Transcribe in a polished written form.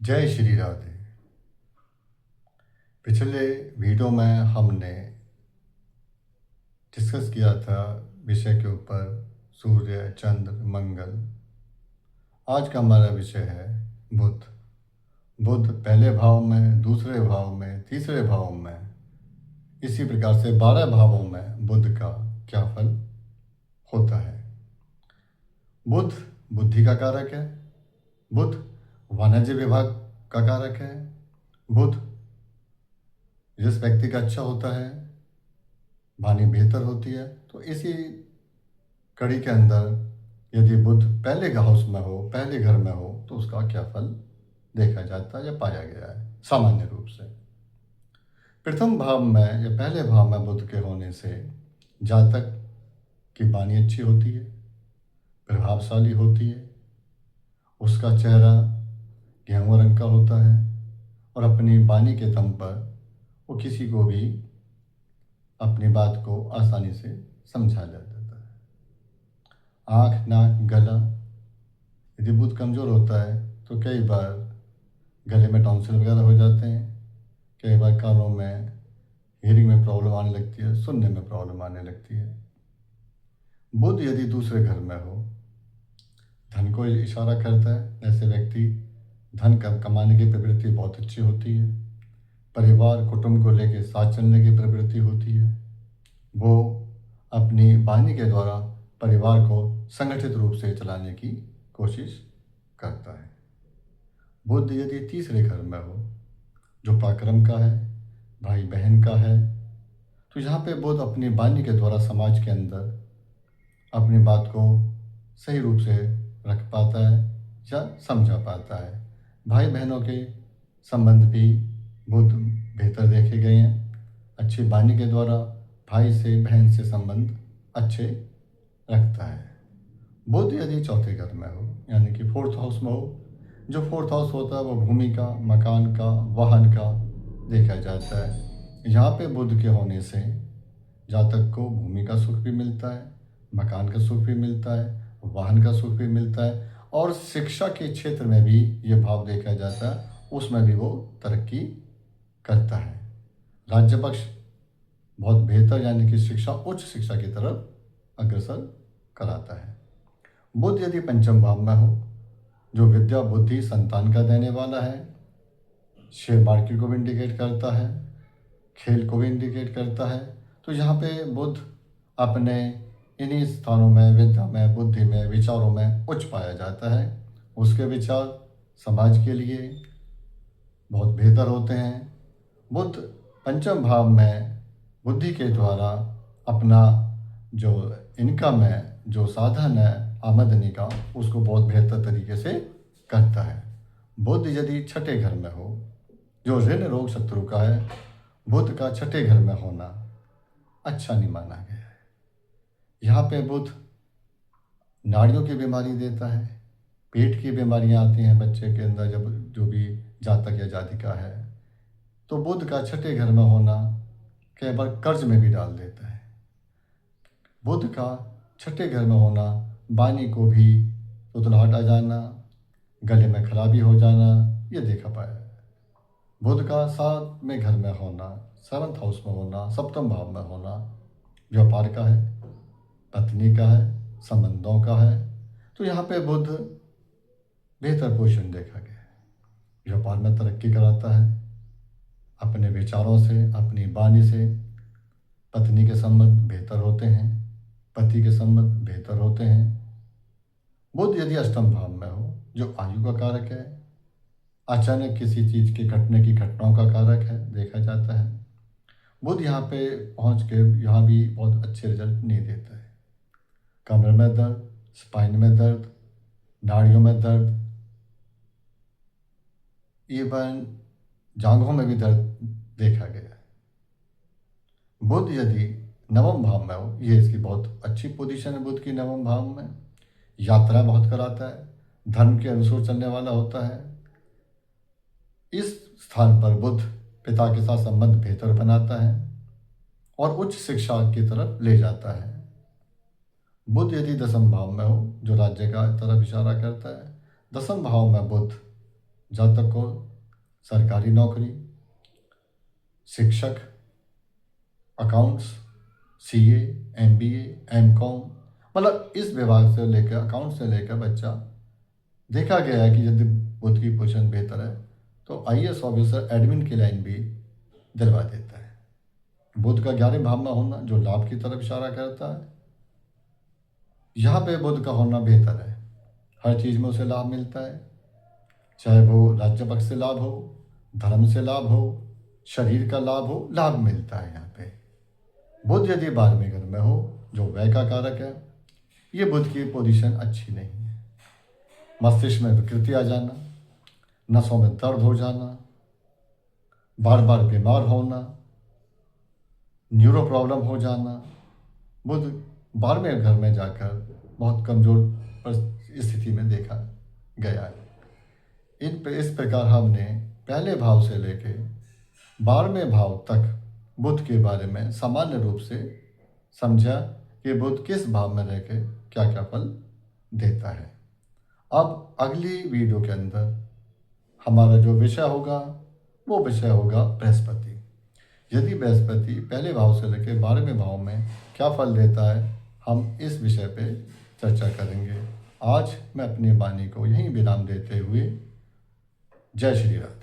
जय श्री राधे। पिछले वीडियो में हमने डिस्कस किया था विषय के ऊपर सूर्य, चंद्र, मंगल। आज का हमारा विषय है बुध। बुध पहले भाव में, दूसरे भाव में, तीसरे भाव में, इसी प्रकार से 12 भावों में बुध का क्या फल होता है। बुध बुद्धि का कारक है। बुध वाणिज्य विभाग का कारक है। बुध जिस व्यक्ति का अच्छा होता है, वाणी बेहतर होती है। तो इसी कड़ी के अंदर यदि बुध पहले हाउस में हो, पहले घर में हो, तो उसका क्या फल देखा जाता है या पाया गया है सामान्य रूप से। प्रथम भाव में या पहले भाव में बुध के होने से जातक की वाणी अच्छी होती है, प्रभावशाली होती है, उसका चेहरा गेहुआ रंग का होता है और अपनी वाणी के दम पर वो किसी को भी अपनी बात को आसानी से समझा जा देता है। आँख, नाक, गला, यदि बुध कमज़ोर होता है तो कई बार गले में टॉन्सिल वगैरह हो जाते हैं। कई बार कानों में हियरिंग में प्रॉब्लम आने लगती है, सुनने में प्रॉब्लम आने लगती है। बुध यदि दूसरे घर में हो, धन को इशारा करता है। ऐसे व्यक्ति धन कमाने की प्रवृत्ति बहुत अच्छी होती है। परिवार, कुटुंब को लेकर साथ चलने की प्रवृत्ति होती है। वो अपनी वाणी के द्वारा परिवार को संगठित रूप से चलाने की कोशिश करता है। बुध यदि तीसरे घर में हो, जो पराक्रम का है, भाई बहन का है, तो यहाँ पे बुध अपनी वाणी के द्वारा समाज के अंदर अपनी बात को सही रूप से रख पाता है या समझा पाता है। भाई बहनों के संबंध भी बुध बेहतर देखे गए हैं। अच्छी वाणी के द्वारा भाई से, बहन से संबंध अच्छे रखता है। बुध यदि चौथे घर में हो, यानी कि फोर्थ हाउस में हो, जो फोर्थ हाउस होता है वो भूमि का, मकान का, वाहन का देखा जाता है। यहाँ पे बुध के होने से जातक को भूमि का सुख भी मिलता है, मकान का सुख भी मिलता है, वाहन का सुख भी मिलता है और शिक्षा के क्षेत्र में भी ये भाव देखा जाता है, उसमें भी वो तरक्की करता है। राज्य पक्ष बहुत बेहतर, यानी कि शिक्षा, उच्च शिक्षा की तरफ अग्रसर कराता है। बुध यदि पंचम भाव में हो, जो विद्या, बुद्धि, संतान का देने वाला है, शेयर मार्केट को भी इंडिकेट करता है, खेल को भी इंडिकेट करता है, तो यहाँ पे बुध अपने इन्हीं स्थानों में, विद्या में, बुद्धि में, विचारों में उच्च पाया जाता है। उसके विचार समाज के लिए बहुत बेहतर होते हैं। बुध पंचम भाव में बुद्धि के द्वारा अपना जो इनकम है, जो साधन है आमदनी का, उसको बहुत बेहतर तरीके से करता है। बुध यदि छठे घर में हो, जो ऋण रोग शत्रु का है, बुध का छठे घर में होना अच्छा नहीं माना गया है। यहाँ पे बुध नाड़ियों की बीमारी देता है, पेट की बीमारियाँ आती हैं बच्चे के अंदर, जब जो भी जातक या जातिका है, तो बुध का छठे घर में होना कई बार कर्ज में भी डाल देता है। बुध का छठे घर में होना वाणी को भी तुतलाहट आ जाना, गले में खराबी हो जाना, ये देखा पाया है। बुध का 7वें घर में होना, 7th हाउस में होना, सप्तम भाव में होना व्यापार का है, पत्नी का है, संबंधों का है, तो यहाँ पे बुध बेहतर पोजीशन देखा गया है। व्यापार में तरक्की कराता है। अपने विचारों से, अपनी वाणी से पत्नी के संबंध बेहतर होते हैं, पति के संबंध बेहतर होते हैं। बुध यदि अष्टम भाव में हो, जो आयु का कारक है, अचानक किसी चीज़ के घटने की घटनाओं का कारक है, देखा जाता है। बुध यहाँ पे पहुँच के यहाँ भी बहुत अच्छे रिजल्ट नहीं देता है। कमर में दर्द, स्पाइन में दर्द, नाड़ियों में दर्द, इवन जांघों में भी दर्द देखा गया है। बुध यदि नवम भाव में हो, ये इसकी बहुत अच्छी पोजीशन है। बुध की नवम भाव में यात्रा बहुत कराता है, धर्म के अनुसार चलने वाला होता है। इस स्थान पर बुध पिता के साथ संबंध बेहतर बनाता है और उच्च शिक्षा की तरफ ले जाता है। बुध यदि दसम भाव में हो, जो राज्य का तरफ इशारा करता है, दसम भाव में बुध जातक को सरकारी नौकरी, शिक्षक, अकाउंट्स, सीए, एमबीए, एमकॉम, मतलब इस विभाग से लेकर अकाउंट से लेकर बच्चा देखा गया है कि यदि बुध की पोजीशन बेहतर है तो आईएएस ऑफिसर एडमिन की लाइन भी दिलवा देता है। बुध का 11वें भाव में होना जो लाभ की तरफ इशारा करता है, यहाँ पे बुध का होना बेहतर है। हर चीज़ में उसे लाभ मिलता है, चाहे वो राज्य पक्ष से लाभ हो, धर्म से लाभ हो, शरीर का लाभ हो, लाभ मिलता है। यहाँ पे बुध यदि 12वें घर में हो जो व्यय का कारक है, ये बुध की पोजीशन अच्छी नहीं है। मस्तिष्क में विकृति आ जाना, नसों में दर्द हो जाना, बार बार बीमार होना, न्यूरो प्रॉब्लम हो जाना, बुध 12वें घर में जाकर बहुत कमज़ोर स्थिति में देखा गया है। इस प्रकार हमने पहले भाव से लेके 12वें भाव तक बुध के बारे में सामान्य रूप से समझा कि बुध किस भाव में रह के क्या क्या फल देता है। अब अगली वीडियो के अंदर हमारा जो विषय होगा वो विषय होगा बृहस्पति। यदि बृहस्पति पहले भाव से लेकर 12वें भाव में क्या फल देता है, हम इस विषय पे चर्चा करेंगे। आज मैं अपनी वाणी को यहीं विराम देते हुए जय श्री राम।